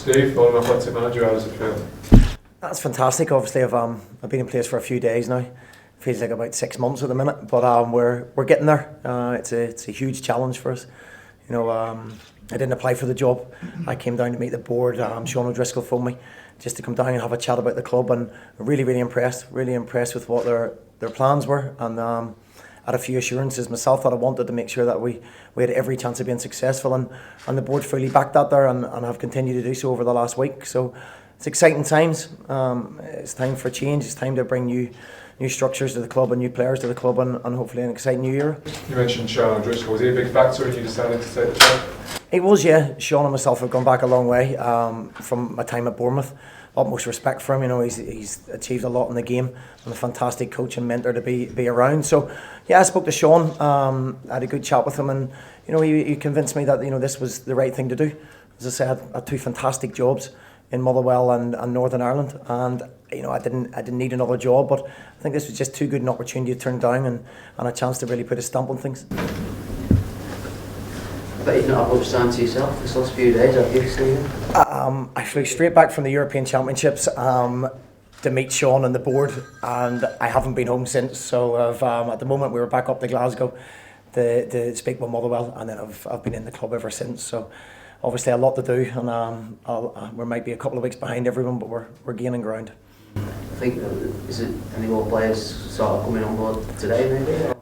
Steve, following up on Team Manager, how does it feel? That's fantastic. Obviously, I've been in place for a few days now. Feels like about 6 months at the minute, but we're getting there. It's a huge challenge for us. You know, I didn't apply for the job. I came down to meet the board. Sean O'Driscoll phoned me just to come down and have a chat about the club, and really impressed with what their plans were, and had a few assurances myself that I wanted to make sure that we had every chance of being successful, and the board fully backed that there, and have continued to do so over the last week. So it's exciting times. It's time for change. It's time to bring new structures to the club and new players to the club, and hopefully an exciting new era. You mentioned Sean O'Driscoll. Was he a big factor in you deciding to take the job? He was, yeah. Sean and myself have gone back a long way from my time at Bournemouth. Utmost respect for him. You know, he's achieved a lot in the game, and a fantastic coach and mentor to be around. So, yeah, I spoke to Sean. I had a good chat with him, and you know, he convinced me that this was the right thing to do. As I said, I had two fantastic jobs in Motherwell and Northern Ireland, and I didn't need another job, but I think this was just too good an opportunity to turn down, and a chance to really put a stamp on things. But you've not had much time to yourself this last few days, have you, Stephen? I flew straight back from the European Championships to meet Sean and the board, and I haven't been home since. So at the moment we were back up to Glasgow to speak with Motherwell, and then I've been in the club ever since. So obviously a lot to do, and we might be a couple of weeks behind everyone, but we're gaining ground. I think, is it any more players sort of coming on board today, maybe?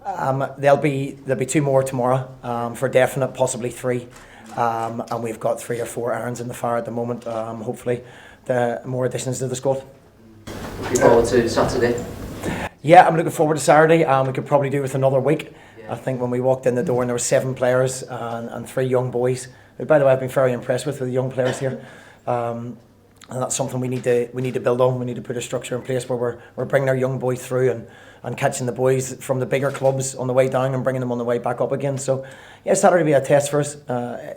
There'll be two more tomorrow, for definite, possibly three, and we've got 3 or 4 irons in the fire at the moment. Hopefully, more additions to the squad. Looking forward to Saturday. Yeah, I'm looking forward to Saturday. We could probably do with another week. Yeah. I think when we walked in the door and there were 7 players and 3 young boys. Who, by the way, I've been very impressed with the young players here. And that's something we need to build on. We need to put a structure in place where we're bringing our young boys through and catching the boys from the bigger clubs on the way down and bringing them on the way back up again. So yeah, Saturday will be a test for us.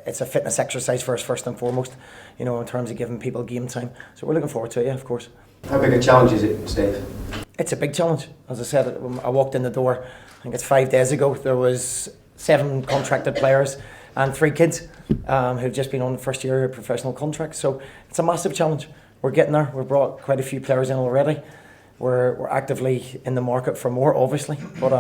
It's a fitness exercise for us first and foremost, in terms of giving people game time. So we're looking forward to it, yeah, of course. How big a challenge is it, Steve? It's a big challenge. As I said, when I walked in the door, I think it's 5 days ago, there was 7 contracted players and 3 kids who've just been on the first year of professional contracts. So it's a massive challenge. We're getting there. We've brought quite a few players in already. We're actively in the market for more, obviously, but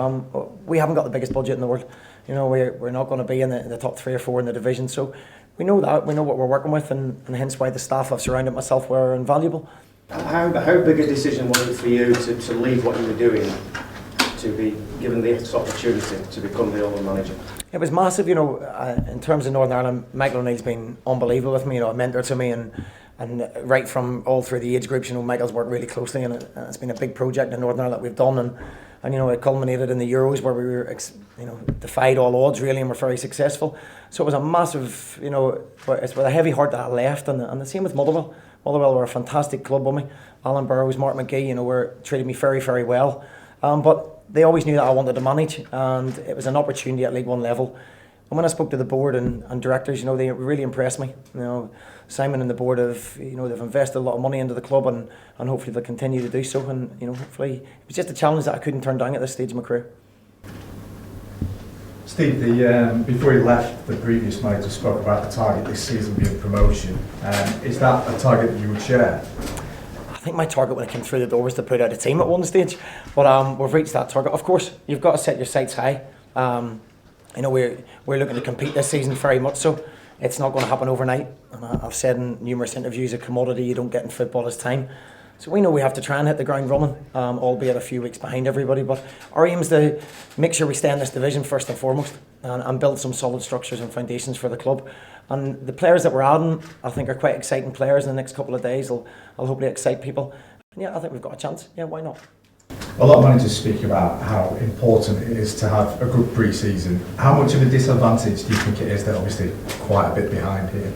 we haven't got the biggest budget in the world. We're not going to be in the top 3 or 4 in the division. So we know that. We know what we're working with, and hence why the staff I've surrounded myself were invaluable. How big a decision was it for you to leave what you were doing to be given this opportunity to become the Oldham manager? It was massive, in terms of Northern Ireland. Michael O'Neill's been unbelievable with me, a mentor to me, and right from all through the age groups, Michael's worked really closely, and it's been a big project in Northern Ireland that we've done, and it culminated in the Euros where we were, defied all odds really, and were very successful. So it was a massive, it's with a heavy heart that I left, and the same with Motherwell. Motherwell were a fantastic club with me. Alan Burrows, Mark McGee, were treated me very, very well, but they always knew that I wanted to manage, and it was an opportunity at League One level. And when I spoke to the board and directors, they really impressed me. Simon and the board have, they've invested a lot of money into the club, and hopefully they'll continue to do so. And hopefully, it was just a challenge that I couldn't turn down at this stage of my career. Steve, before you left, the previous manager spoke about the target this season being promotion. Is that a target that you would share? I think my target when I came through the door was to put out a team at one stage, but we've reached that target. Of course, you've got to set your sights high. We're looking to compete this season very much so. It's not going to happen overnight. And I've said in numerous interviews, a commodity you don't get in football is time. So we know we have to try and hit the ground running, albeit a few weeks behind everybody. But our aim is to make sure we stay in this division first and foremost, and build some solid structures and foundations for the club. And the players that we're adding, I think, are quite exciting players in the next couple of days. I'll hopefully excite people. And yeah, I think we've got a chance. Yeah, why not? A lot of managers speak about how important it is to have a good pre-season. How much of a disadvantage do you think it is that obviously quite a bit behind here?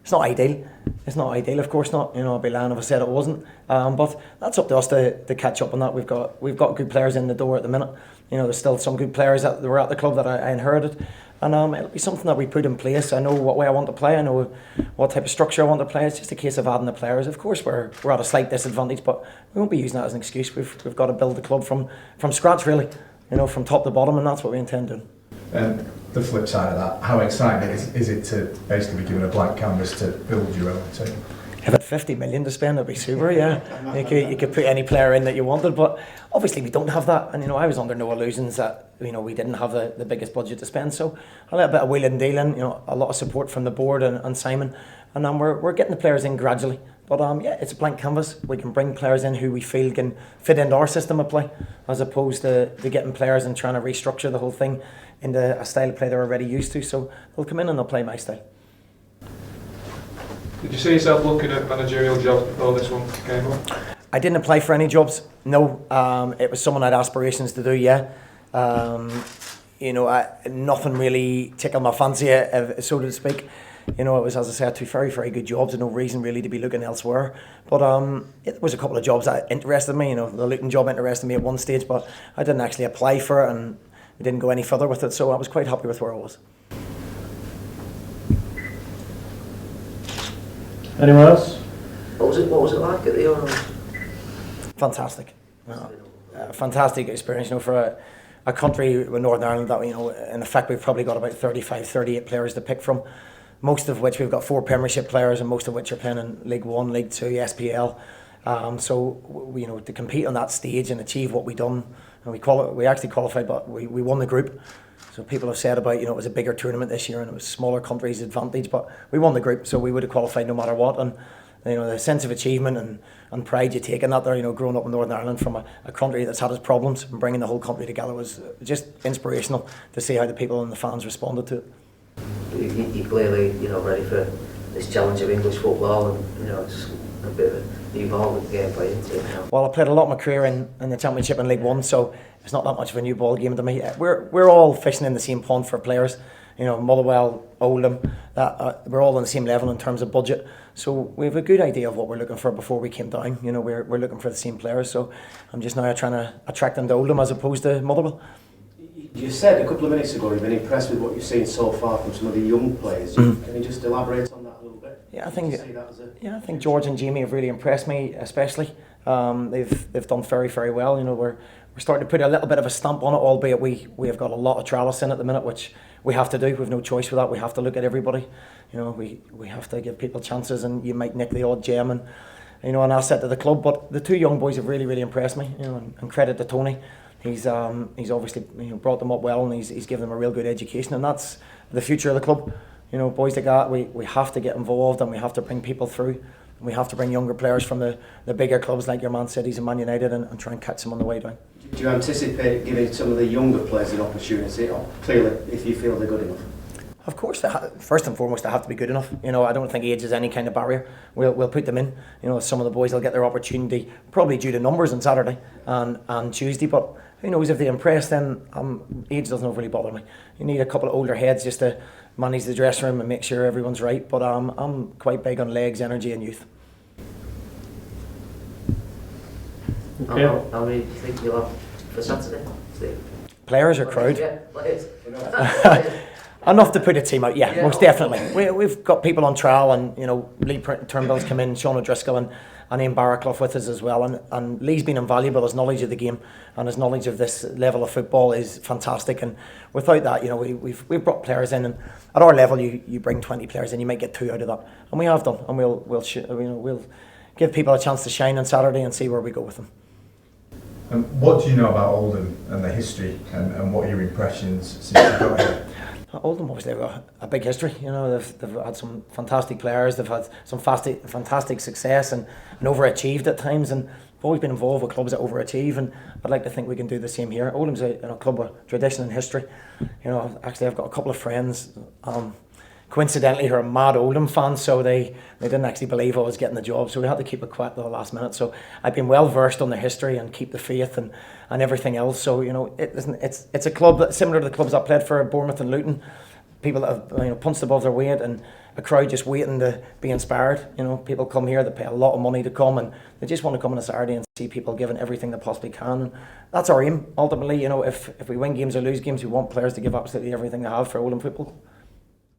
It's not ideal. It's not ideal, of course not. I'd be lying if I said it wasn't. But that's up to us to catch up on that. We've got good players in the door at the minute. There's still some good players that were at the club that I inherited. And it'll be something that we put in place. I know what way I want to play. I know what type of structure I want to play. It's just a case of adding the players. Of course, we're at a slight disadvantage, but we won't be using that as an excuse. We've got to build the club from scratch, really, from top to bottom, and that's what we intend doing. And the flip side of that, how exciting is it to basically be given a blank canvas to build your own team? If it 50 million to spend, it'd be super, yeah. You could put any player in that you wanted, but obviously we don't have that. And, I was under no illusions that, we didn't have the biggest budget to spend. So a little bit of wheeling and dealing, a lot of support from the board and Simon. And then we're getting the players in gradually. But yeah, it's a blank canvas. We can bring players in who we feel can fit into our system of play, as opposed to getting players and trying to restructure the whole thing into a style of play they're already used to. So they'll come in and they'll play my style. Did you see yourself looking at managerial jobs before this one came up? I didn't apply for any jobs, no. It was someone I had aspirations to do, yeah. Nothing really tickled my fancy, so to speak. It was, as I said, two very, very good jobs and no reason really to be looking elsewhere. But it was a couple of jobs that interested me. The Luton job interested me at one stage, but I didn't actually apply for it and we didn't go any further with it, so I was quite happy with where I was. Anyone else? What was it like at the Oldham? Fantastic. Fantastic experience, for a country with Northern Ireland that, in effect we've probably got about 35, 38 players to pick from, most of which we've got 4 Premiership players and most of which are playing in League 1, League 2, SPL. To compete on that stage and achieve what we done, and we actually qualified, but we won the group. So people have said about, it was a bigger tournament this year and it was smaller countries' advantage, but we won the group, so we would have qualified no matter what. And the sense of achievement and pride you take in that there, growing up in Northern Ireland from a country that's had its problems and bringing the whole country together was just inspirational to see how the people and the fans responded to it. You clearly, ready for this challenge of English football and, just a bit of a new ball with the game play into it now. Well, I played a lot of my career in the Championship and League 1, so it's not that much of a new ball game to me. We're all fishing in the same pond for players. Motherwell, Oldham, we're all on the same level in terms of budget. So we have a good idea of what we're looking for before we came down. We're looking for the same players. So I'm just now trying to attract them to Oldham as opposed to Motherwell. You said a couple of minutes ago you've been impressed with what you've seen so far from some of the young players. Can you just elaborate on that a little bit? Yeah, I think George and Jamie have really impressed me, especially. They've done very, very well. We're starting to put a little bit of a stamp on it, albeit we have got a lot of trialists in at the minute, which we have to do. We've no choice with that. We have to look at everybody. We have to give people chances, and you might nick the odd gem and an asset to the club. But the 2 young boys have really, really impressed me. And credit to Tony. He's obviously brought them up well, and he's given them a real good education, and that's the future of the club. Boys like that, we have to get involved and we have to bring people through. We have to bring younger players from the bigger clubs like your Man Cities and Man United and try and catch them on the way down. Do you anticipate giving some of the younger players an opportunity, or clearly if you feel they're good enough? Of course, first and foremost, they have to be good enough. I don't think age is any kind of barrier. We'll put them in. Some of the boys will get their opportunity, probably due to numbers on Saturday and Tuesday, but who knows if they impress, then age doesn't overly bother me. You need a couple of older heads just to manage the dressing room and make sure everyone's right, but I'm quite big on legs, energy and youth. Okay. How many do you think you'll have for Saturday, Steve? Players or crowd? Yeah, players. Enough to put a team out, yeah, most definitely. We've got people on trial, and Lee Turnbull's come in, Sean O'Driscoll and Ian Barraclough with us as well, and Lee's been invaluable. His knowledge of the game and his knowledge of this level of football is fantastic, and without that, we've brought players in, and at our level you bring 20 players in, you might get 2 out of that, and we have done, and we'll give people a chance to shine on Saturday and see where we go with them. And what do you know about Oldham and the history, and what are your impressions since you got here? Oldham obviously have got a big history. They've had some fantastic players. They've had some fantastic success and overachieved at times. And I've always been involved with clubs that overachieve, and I'd like to think we can do the same here. Oldham's a club with tradition and history. Actually, I've got a couple of friends, coincidentally, who are mad Oldham fans, so they didn't actually believe I was getting the job. So we had to keep it quiet at the last minute. So I've been well versed on the history and keep the faith and everything else. So it's a club that's similar to the clubs I played for, Bournemouth and Luton. People that have punched above their weight, and a crowd just waiting to be inspired. People come here, they pay a lot of money to come, and they just want to come on a Saturday and see people giving everything they possibly can. And that's our aim ultimately. If we win games or lose games, we want players to give absolutely everything they have for Oldham football.